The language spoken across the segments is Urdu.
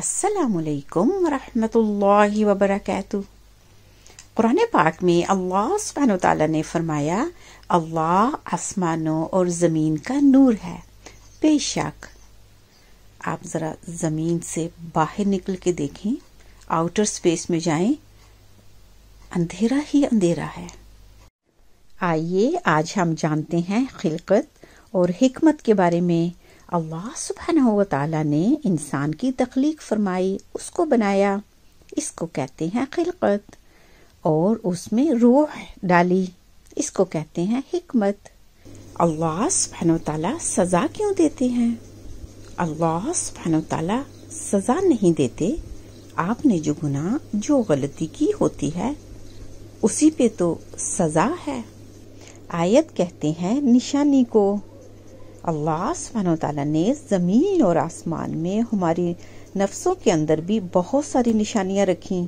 السلام علیکم ورحمۃ اللہ وبرکاتہ۔ قرآن پاک میں اللہ سبحانہ وتعالیٰ نے فرمایا، اللہ آسمانوں اور زمین کا نور ہے۔ بے شک آپ ذرا زمین سے باہر نکل کے دیکھیں، آؤٹر اسپیس میں جائیں، اندھیرا ہی اندھیرا ہے۔ آئیے آج ہم جانتے ہیں خلقت اور حکمت کے بارے میں۔ اللہ سبحانہ و تعالیٰ نے انسان کی تخلیق فرمائی، اس کو بنایا، اس کو کہتے ہیں خلقت، اور اس میں روح ڈالی، اس کو کہتے ہیں حکمت۔ اللہ سبحانہ و تعالیٰ سزا کیوں دیتے ہیں؟ اللہ سبحانہ و تعالیٰ سزا نہیں دیتے، آپ نے جو گناہ، جو غلطی کی ہوتی ہے اسی پہ تو سزا ہے۔ آیت کہتے ہیں نشانی کو۔ اللہ سبحانہ وتعالیٰ نے زمین اور آسمان میں ہماری نفسوں کے اندر بھی بہت ساری نشانیاں رکھیں۔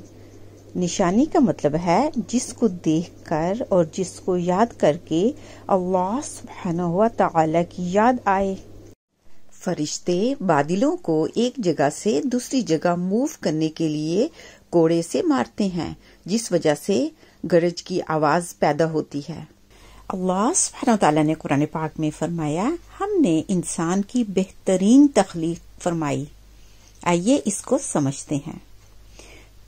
نشانی کا مطلب ہے جس کو دیکھ کر اور جس کو یاد کر کے اللہ سبحانہ وتعالیٰ کی یاد آئے۔ فرشتے بادلوں کو ایک جگہ سے دوسری جگہ موو کرنے کے لیے کوڑے سے مارتے ہیں، جس وجہ سے گرج کی آواز پیدا ہوتی ہے۔ اللہ سبحانہ وتعالیٰ نے قرآن پاک میں فرمایا، ہم نے انسان کی بہترین تخلیق فرمائی۔ آئیے اس کو سمجھتے ہیں۔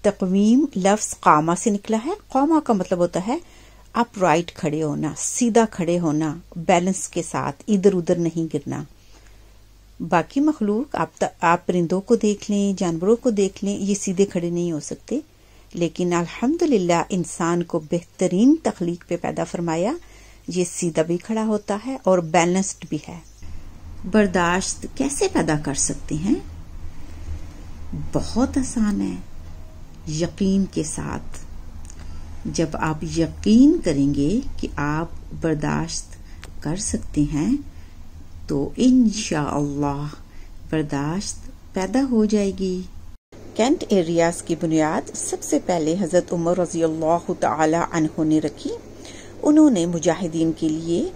تقویم لفظ قامہ سے نکلا ہے۔ قامہ کا مطلب ہوتا ہے اپ رائٹ کھڑے ہونا، سیدھا کھڑے ہونا، بیلنس کے ساتھ، ادھر ادھر نہیں گرنا۔ باقی مخلوق آپ پرندوں کو دیکھ لیں، جانوروں کو دیکھ لیں، یہ سیدھے کھڑے نہیں ہو سکتے، لیکن الحمدللہ انسان کو بہترین تخلیق پہ پیدا فرمایا، یہ سیدھا بھی کھڑا ہوتا ہے اور بیلنسڈ بھی ہے۔ برداشت کیسے پیدا کر سکتے ہیں؟ بہت آسان ہے، یقین کے ساتھ۔ جب آپ یقین کریں گے کہ آپ برداشت کر سکتے ہیں تو انشاءاللہ برداشت پیدا ہو جائے گی۔ کینٹ ایریاز کی بنیاد سب سے پہلے حضرت عمر رضی اللہ تعالی عنہ نے رکھی۔ انہوں نے مجاہدین کے لیے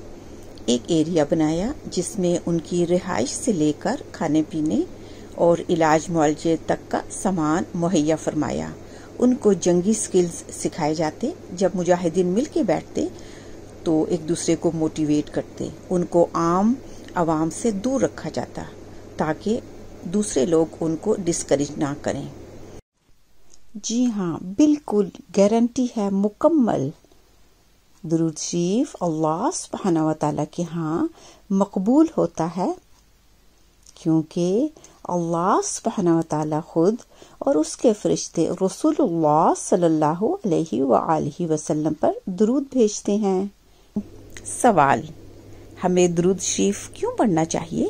ایک ایریا بنایا جس میں ان کی رہائش سے لے کر کھانے پینے اور علاج معالجے تک کا سامان مہیا فرمایا۔ ان کو جنگی سکلز سکھائے جاتے۔ جب مجاہدین مل کے بیٹھتے تو ایک دوسرے کو موٹیویٹ کرتے، ان کو عام عوام سے دور رکھا جاتا تاکہ دوسرے لوگ ان کو ڈسکریج نہ کریں۔ جی ہاں، بالکل گارنٹی ہے مکمل۔ درود شریف اللہ سبحانہ و تعالیٰ کے ہاں مقبول ہوتا ہے، کیونکہ اللہ سبحانہ و تعالیٰ خود اور اس کے فرشتے رسول اللہ صلی اللہ علیہ وآلہ وسلم پر درود بھیجتے ہیں۔ سوال، ہمیں درود شریف کیوں پڑھنا چاہیے؟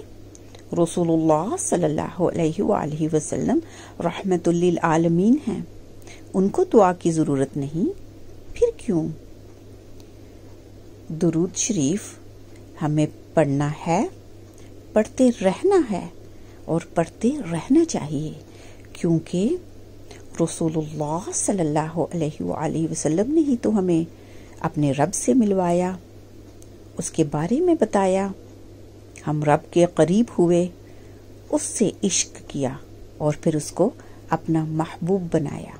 رسول اللہ صلی اللہ علیہ وآلہ وسلم رحمت للعالمین ہیں، ان کو دعا کی ضرورت نہیں، پھر کیوں؟ درود شریف ہمیں پڑھنا ہے، پڑھتے رہنا ہے اور پڑھتے رہنا چاہیے، کیونکہ رسول اللہ صلی اللہ علیہ وآلہ وسلم نے ہی تو ہمیں اپنے رب سے ملوایا، اس کے بارے میں بتایا، ہم رب کے قریب ہوئے، اس سے عشق کیا اور پھر اس کو اپنا محبوب بنایا۔